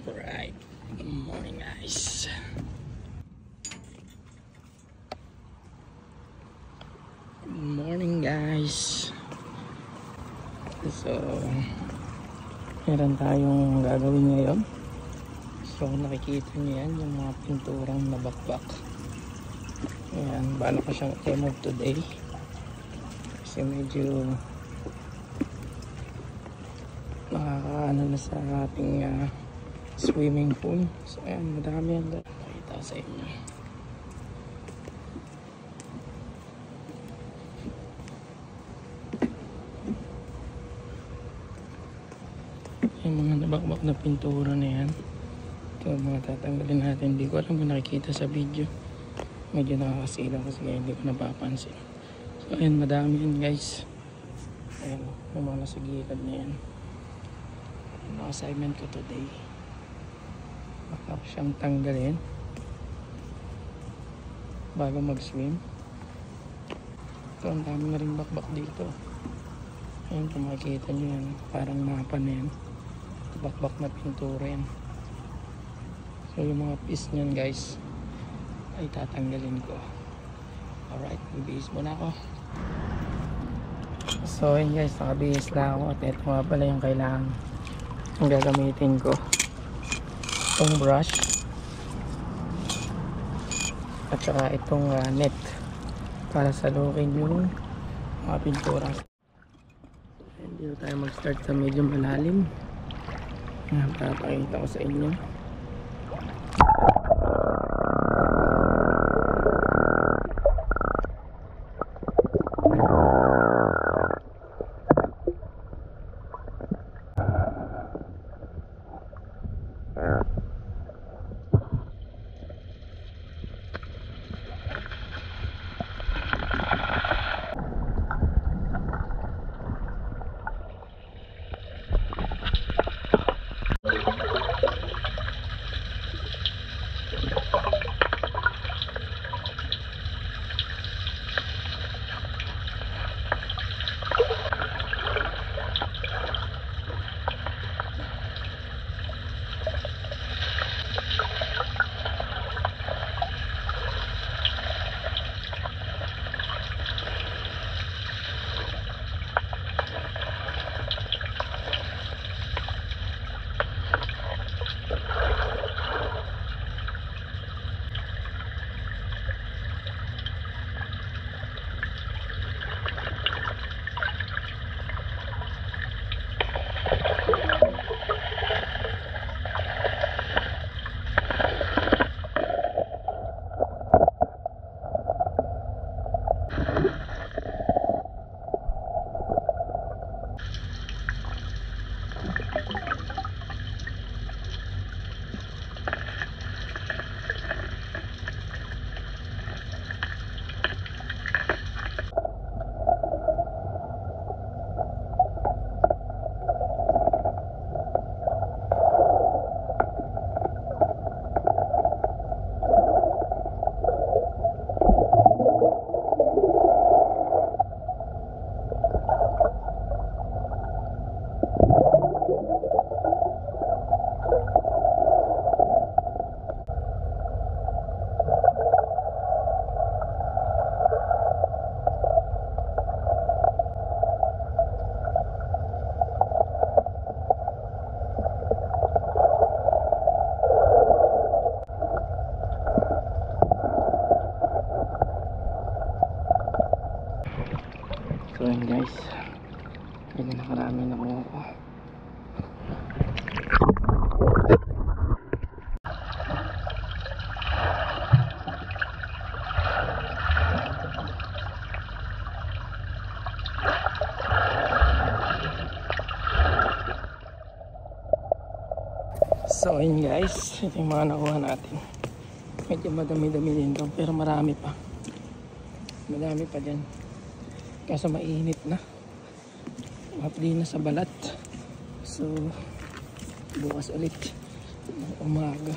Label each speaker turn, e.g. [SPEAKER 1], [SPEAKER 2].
[SPEAKER 1] Alright, good morning guys. Good morning guys. So meron tayong gagawin ngayon. So nakikita niyo yan, yung mga pinturang nabakbak. Ayan, bala ko siyang i-remove today kasi medyo nakakaano na sa ating swimming pool. So ayan, madami yan doon. Pakita sa inyo. Yung mga nabakbak na pintura na yan, ito mga tatanggalin natin. Hindi ko alam kung nakikita sa video, medyo nakakasilaw kasi kaya hindi ko napapansin. So ayan, madami yan guys. Ayan, yung mga nasa gilid na yan. Yung assignment ko today, baka siyang tanggalin bago mag-swim. Ito, ang dami na rin bakbak dito. Ayan, kung makikita nyo yan, parang mapa na yan, bakbak na pintura yan. So yung mga piece nyan guys ay tatanggalin ko. Alright, bibihis muna ako. So yun guys, nakabihis na ako. At ito nga pala yung kailangan ang gagamitin ko, itong brush at saka itong net para salukin yung mga pintura. Dito tayo mag start sa medyo malalim. Papakita ko sa inyo. So yun guys, hindi nakarami na ako. So yun guys, ito yung mga nakuha natin. Medyo madami-dami din doon, pero marami pa. Madami pa dyan. Kaso mainit na. Hapdi na sa balat. So bukas ulit umaga.